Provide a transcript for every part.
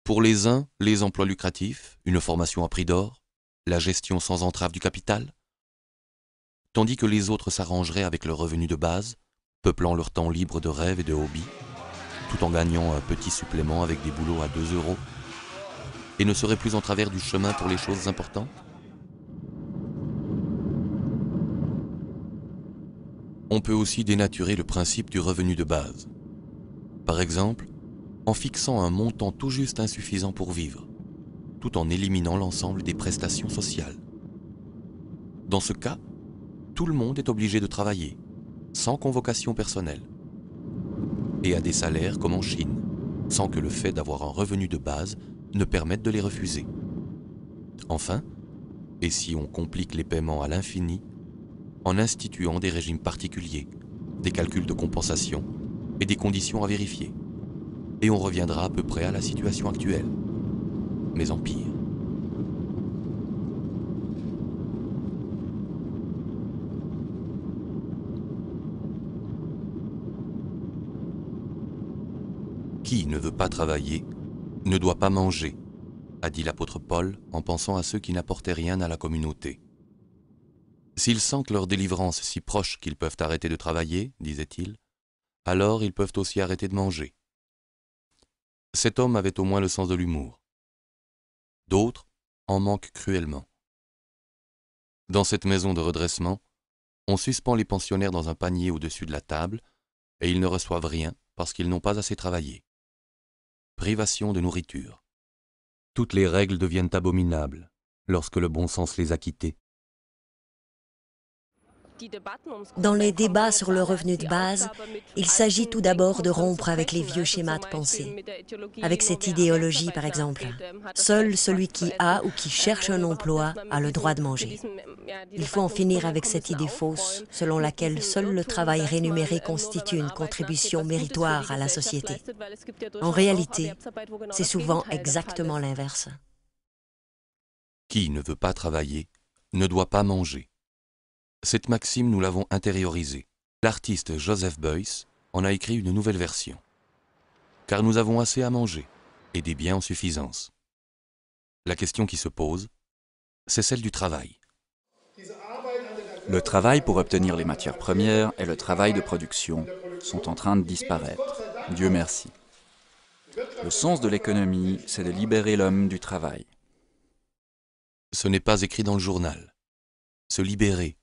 Pour les uns, les emplois lucratifs, une formation à prix d'or, la gestion sans entrave du capital, tandis que les autres s'arrangeraient avec le revenu de base, peuplant leur temps libre de rêves et de hobbies, tout en gagnant un petit supplément avec des boulots à 2 €, et ne seraient plus en travers du chemin pour les choses importantes. On peut aussi dénaturer le principe du revenu de base. Par exemple, en fixant un montant tout juste insuffisant pour vivre, tout en éliminant l'ensemble des prestations sociales. Dans ce cas, tout le monde est obligé de travailler, sans convocation personnelle, et à des salaires comme en Chine, sans que le fait d'avoir un revenu de base ne permette de les refuser. Enfin, et si on complique les paiements à l'infini, en instituant des régimes particuliers, des calculs de compensation et des conditions à vérifier. Et on reviendra à peu près à la situation actuelle, mais en pire. Qui ne veut pas travailler ne doit pas manger, a dit l'apôtre Paul en pensant à ceux qui n'apportaient rien à la communauté. S'ils sentent leur délivrance si proche qu'ils peuvent arrêter de travailler, disait-il, alors ils peuvent aussi arrêter de manger. Cet homme avait au moins le sens de l'humour. D'autres en manquent cruellement. Dans cette maison de redressement, on suspend les pensionnaires dans un panier au-dessus de la table et ils ne reçoivent rien parce qu'ils n'ont pas assez travaillé. Privation de nourriture. Toutes les règles deviennent abominables lorsque le bon sens les a quittées. Dans les débats sur le revenu de base, il s'agit tout d'abord de rompre avec les vieux schémas de pensée. Avec cette idéologie, par exemple, seul celui qui a ou qui cherche un emploi a le droit de manger. Il faut en finir avec cette idée fausse selon laquelle seul le travail rémunéré constitue une contribution méritoire à la société. En réalité, c'est souvent exactement l'inverse. Qui ne veut pas travailler ne doit pas manger. Cette maxime, nous l'avons intériorisée. L'artiste Joseph Beuys en a écrit une nouvelle version. Car nous avons assez à manger et des biens en suffisance. La question qui se pose, c'est celle du travail. Le travail pour obtenir les matières premières et le travail de production sont en train de disparaître. Dieu merci. Le sens de l'économie, c'est de libérer l'homme du travail. Ce n'est pas écrit dans le journal. Se libérer.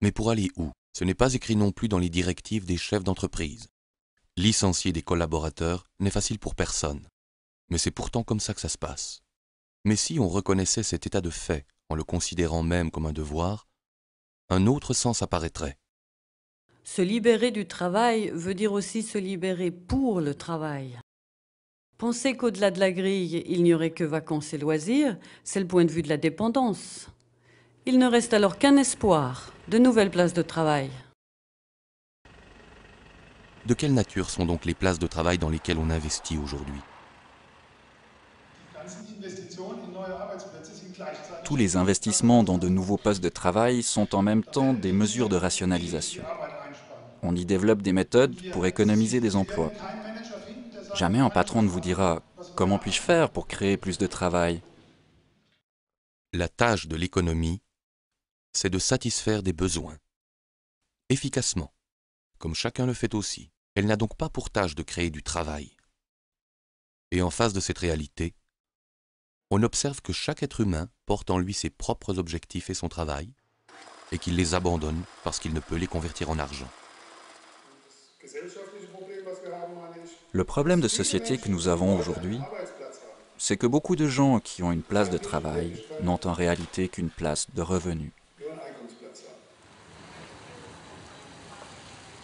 Mais pour aller où? Ce n'est pas écrit non plus dans les directives des chefs d'entreprise. Licencier des collaborateurs n'est facile pour personne. Mais c'est pourtant comme ça que ça se passe. Mais si on reconnaissait cet état de fait en le considérant même comme un devoir, un autre sens apparaîtrait. Se libérer du travail veut dire aussi se libérer pour le travail. Penser qu'au-delà de la grille, il n'y aurait que vacances et loisirs, c'est le point de vue de la dépendance. Il ne reste alors qu'un espoir, de nouvelles places de travail. De quelle nature sont donc les places de travail dans lesquelles on investit aujourd'hui? Tous les investissements dans de nouveaux postes de travail sont en même temps des mesures de rationalisation. On y développe des méthodes pour économiser des emplois. Jamais un patron ne vous dira « Comment puis-je faire pour créer plus de travail ?» La tâche de l'économie, c'est de satisfaire des besoins. Efficacement, comme chacun le fait aussi. Elle n'a donc pas pour tâche de créer du travail. Et en face de cette réalité, on observe que chaque être humain porte en lui ses propres objectifs et son travail, et qu'il les abandonne parce qu'il ne peut les convertir en argent. Le problème de société que nous avons aujourd'hui, c'est que beaucoup de gens qui ont une place de travail n'ont en réalité qu'une place de revenu.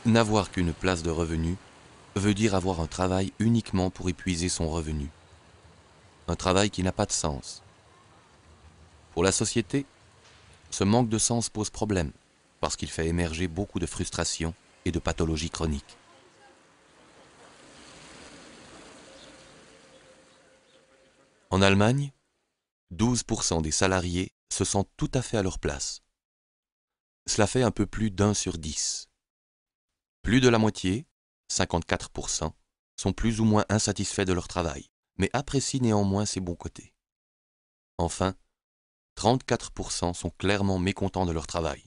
N'avoir qu'une place de revenu veut dire avoir un travail uniquement pour épuiser son revenu. Un travail qui n'a pas de sens. Pour la société, ce manque de sens pose problème, parce qu'il fait émerger beaucoup de frustrations et de pathologies chroniques. En Allemagne, 12% des salariés se sentent tout à fait à leur place. Cela fait un peu plus d'1 sur 10. Plus de la moitié, 54%, sont plus ou moins insatisfaits de leur travail, mais apprécient néanmoins ses bons côtés. Enfin, 34% sont clairement mécontents de leur travail.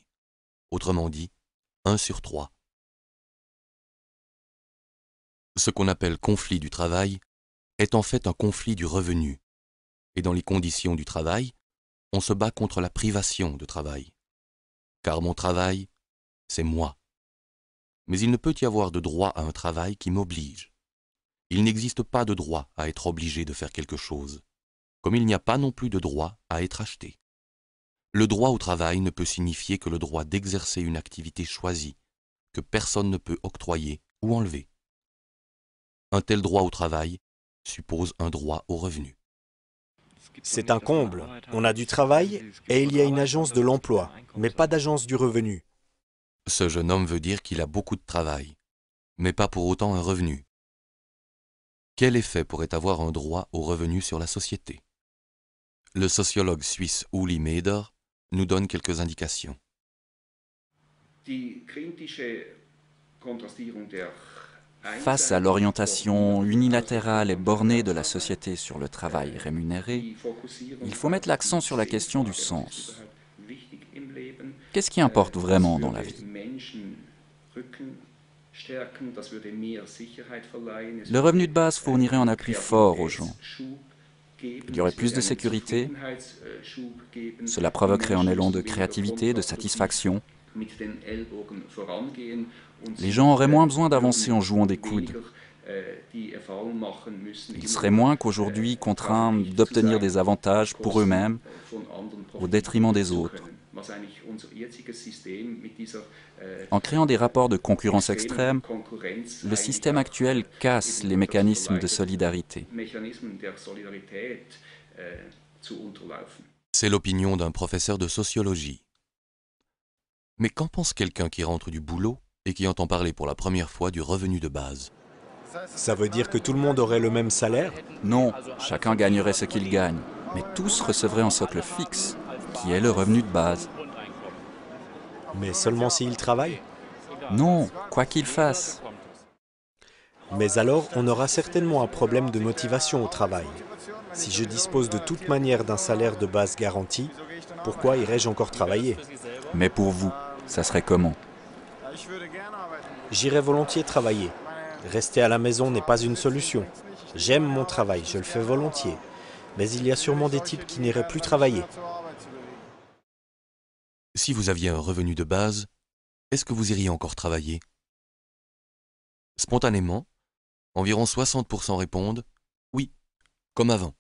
Autrement dit, 1 sur 3. Ce qu'on appelle conflit du travail est en fait un conflit du revenu. Et dans les conditions du travail, on se bat contre la privation de travail. Car mon travail, c'est moi. Mais il ne peut y avoir de droit à un travail qui m'oblige. Il n'existe pas de droit à être obligé de faire quelque chose, comme il n'y a pas non plus de droit à être acheté. Le droit au travail ne peut signifier que le droit d'exercer une activité choisie, que personne ne peut octroyer ou enlever. Un tel droit au travail suppose un droit au revenu. C'est un comble. On a du travail et il y a une agence de l'emploi, mais pas d'agence du revenu. Ce jeune homme veut dire qu'il a beaucoup de travail, mais pas pour autant un revenu. Quel effet pourrait avoir un droit au revenu sur la société? Le sociologue suisse Uli Meder nous donne quelques indications. Face à l'orientation unilatérale et bornée de la société sur le travail rémunéré, il faut mettre l'accent sur la question du sens. Qu'est-ce qui importe vraiment dans la vie? Le revenu de base fournirait un appui fort aux gens. Il y aurait plus de sécurité, cela provoquerait un élan de créativité, de satisfaction. Les gens auraient moins besoin d'avancer en jouant des coudes. Ils seraient moins qu'aujourd'hui contraints d'obtenir des avantages pour eux-mêmes au détriment des autres. En créant des rapports de concurrence extrême, le système actuel casse les mécanismes de solidarité. C'est l'opinion d'un professeur de sociologie. Mais qu'en pense quelqu'un qui rentre du boulot et qui entend parler pour la première fois du revenu de base? Ça veut dire que tout le monde aurait le même salaire? Non, chacun gagnerait ce qu'il gagne, mais tous recevraient un socle fixe, qui est le revenu de base. Mais seulement s'ils travaillent? Non, quoi qu'ils fassent. Mais alors, on aura certainement un problème de motivation au travail. Si je dispose de toute manière d'un salaire de base garanti, pourquoi irais-je encore travailler? Mais pour vous, ça serait comment? J'irais volontiers travailler. Rester à la maison n'est pas une solution. J'aime mon travail, je le fais volontiers. Mais il y a sûrement des types qui n'iraient plus travailler. Si vous aviez un revenu de base, est-ce que vous iriez encore travailler? Spontanément, environ 60% répondent « oui », comme avant.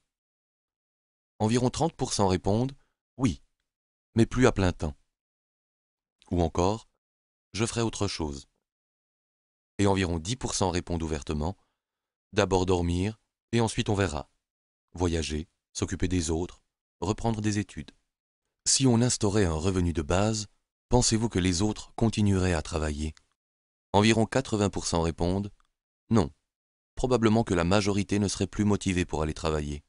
Environ 30% répondent « oui », mais plus à plein temps. Ou encore « je ferai autre chose ». Et environ 10% répondent ouvertement « d'abord dormir et ensuite on verra ». Voyager, s'occuper des autres, reprendre des études. Si on instaurait un revenu de base, pensez-vous que les autres continueraient à travailler? Environ 80% répondent « non ». Probablement que la majorité ne serait plus motivée pour aller travailler.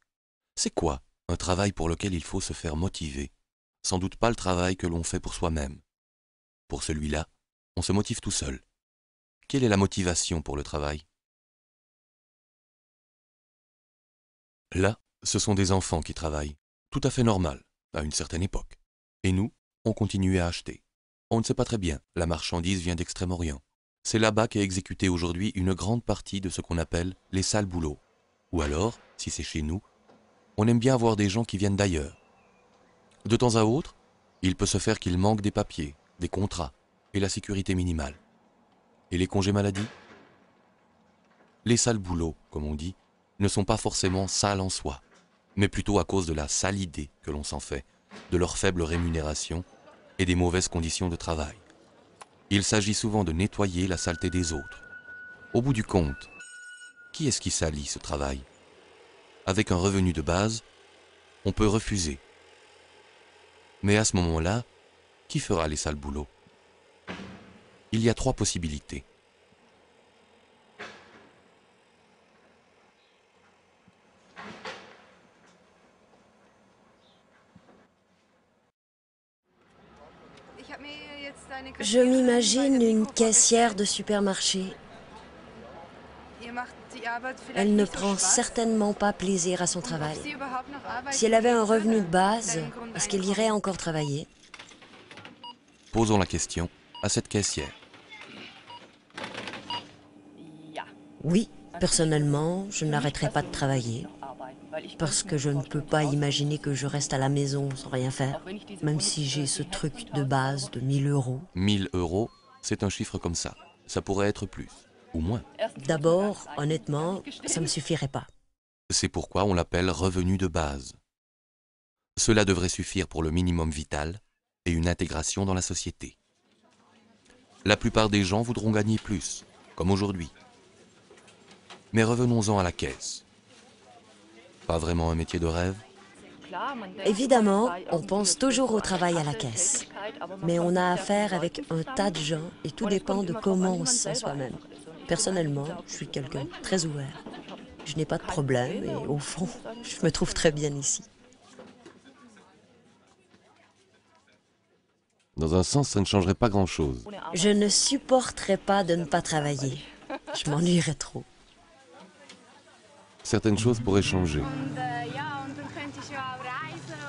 C'est quoi un travail pour lequel il faut se faire motiver? Sans doute pas le travail que l'on fait pour soi-même. Pour celui-là, on se motive tout seul. Quelle est la motivation pour le travail? Là, ce sont des enfants qui travaillent. Tout à fait normal, à une certaine époque. Et nous, on continue à acheter. On ne sait pas très bien, la marchandise vient d'Extrême-Orient. C'est là-bas qu'est exécutée aujourd'hui une grande partie de ce qu'on appelle les sales boulots. Ou alors, si c'est chez nous, on aime bien avoir des gens qui viennent d'ailleurs. De temps à autre, il peut se faire qu'il manque des papiers, des contrats et la sécurité minimale. Et les congés maladie? Les sales boulots, comme on dit, ne sont pas forcément sales en soi, mais plutôt à cause de la sale idée que l'on s'en fait, de leur faible rémunération et des mauvaises conditions de travail. Il s'agit souvent de nettoyer la saleté des autres. Au bout du compte, qui est-ce qui salit ce travail? Avec un revenu de base, on peut refuser. Mais à ce moment-là, qui fera les sales boulots? Il y a 3 possibilités. Je m'imagine une caissière de supermarché. Elle ne prend certainement pas plaisir à son travail. Si elle avait un revenu de base, est-ce qu'elle irait encore travailler? Posons la question à cette caissière. Oui, personnellement, je n'arrêterai pas de travailler. Parce que je ne peux pas imaginer que je reste à la maison sans rien faire, même si j'ai ce truc de base de 1000 euros. 1000 euros, c'est un chiffre comme ça. Ça pourrait être plus, ou moins. D'abord, honnêtement, ça ne me suffirait pas. C'est pourquoi on l'appelle revenu de base. Cela devrait suffire pour le minimum vital et une intégration dans la société. La plupart des gens voudront gagner plus, comme aujourd'hui. Mais revenons-en à la caisse. Pas vraiment un métier de rêve? Évidemment, on pense toujours au travail à la caisse. Mais on a affaire avec un tas de gens et tout dépend de comment on se sent soi-même. Personnellement, je suis quelqu'un de très ouvert. Je n'ai pas de problème et au fond, je me trouve très bien ici. Dans un sens, ça ne changerait pas grand-chose. Je ne supporterais pas de ne pas travailler. Je m'ennuierais trop. Certaines choses pourraient changer.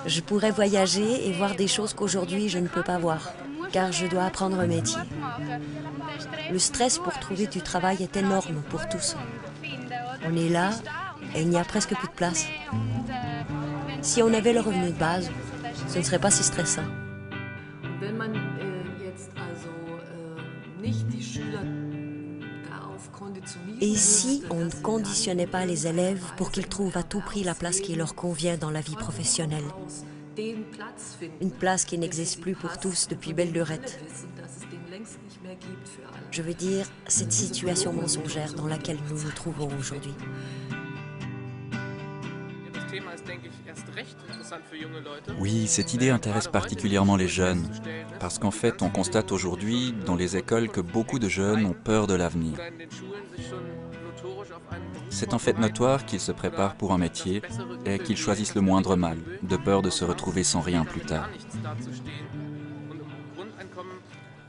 Je pourrais voyager et voir des choses qu'aujourd'hui je ne peux pas voir, car je dois apprendre un métier. Le stress pour trouver du travail est énorme pour tous. On est là et il n'y a presque plus de place. Si on avait le revenu de base, ce ne serait pas si stressant. Et si on ne conditionnait pas les élèves pour qu'ils trouvent à tout prix la place qui leur convient dans la vie professionnelle? Une place qui n'existe plus pour tous depuis belle lurette. Je veux dire, cette situation mensongère dans laquelle nous nous trouvons aujourd'hui. Oui, cette idée intéresse particulièrement les jeunes, parce qu'en fait, on constate aujourd'hui dans les écoles que beaucoup de jeunes ont peur de l'avenir. C'est en fait notoire qu'ils se préparent pour un métier et qu'ils choisissent le moindre mal, de peur de se retrouver sans rien plus tard.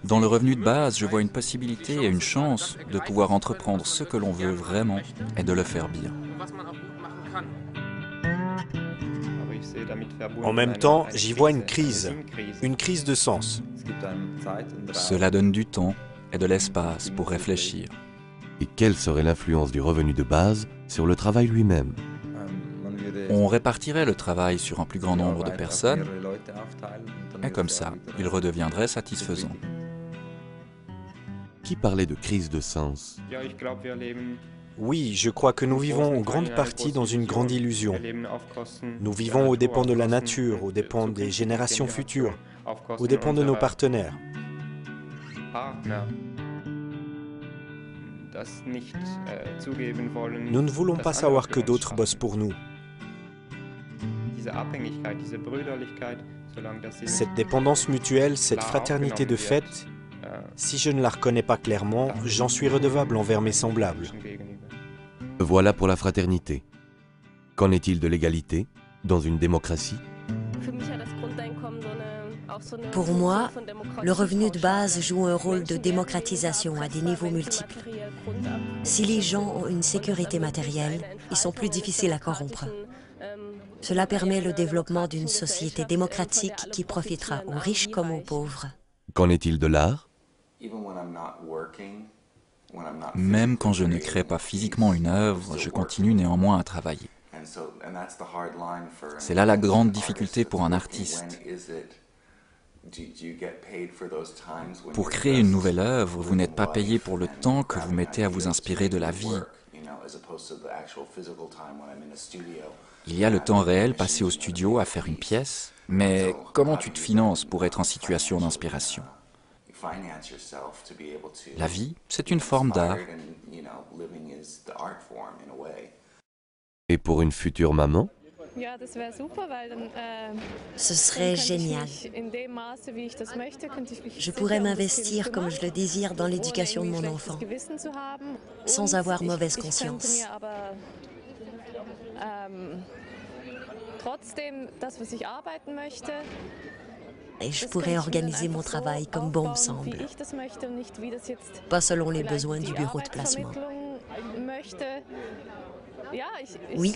Dans le revenu de base, je vois une possibilité et une chance de pouvoir entreprendre ce que l'on veut vraiment et de le faire bien. En même temps, j'y vois une crise de sens. Cela donne du temps et de l'espace pour réfléchir. Et quelle serait l'influence du revenu de base sur le travail lui-même? On répartirait le travail sur un plus grand nombre de personnes et comme ça, il redeviendrait satisfaisant. Qui parlait de crise de sens? Oui, je crois que nous vivons en grande partie dans une grande illusion. Nous vivons aux dépens de la nature, aux dépens des générations futures, aux dépens de nos partenaires. Nous ne voulons pas savoir que d'autres bossent pour nous. Cette dépendance mutuelle, cette fraternité de fait, si je ne la reconnais pas clairement, j'en suis redevable envers mes semblables. Voilà pour la fraternité. Qu'en est-il de l'égalité dans une démocratie? Pour moi, le revenu de base joue un rôle de démocratisation à des niveaux multiples. Si les gens ont une sécurité matérielle, ils sont plus difficiles à corrompre. Cela permet le développement d'une société démocratique qui profitera aux riches comme aux pauvres. Qu'en est-il de l'art? Même quand je ne crée pas physiquement une œuvre, je continue néanmoins à travailler. C'est là la grande difficulté pour un artiste. Pour créer une nouvelle œuvre, vous n'êtes pas payé pour le temps que vous mettez à vous inspirer de la vie. Il y a le temps réel passé au studio à faire une pièce, mais comment tu te finances pour être en situation d'inspiration? La vie, c'est une forme d'art. Et pour une future maman? Ce serait génial. Je pourrais m'investir comme je le désire dans l'éducation de mon enfant, sans avoir mauvaise conscience. Et je pourrais organiser mon travail comme bon me semble, pas selon les besoins du bureau de placement. Oui,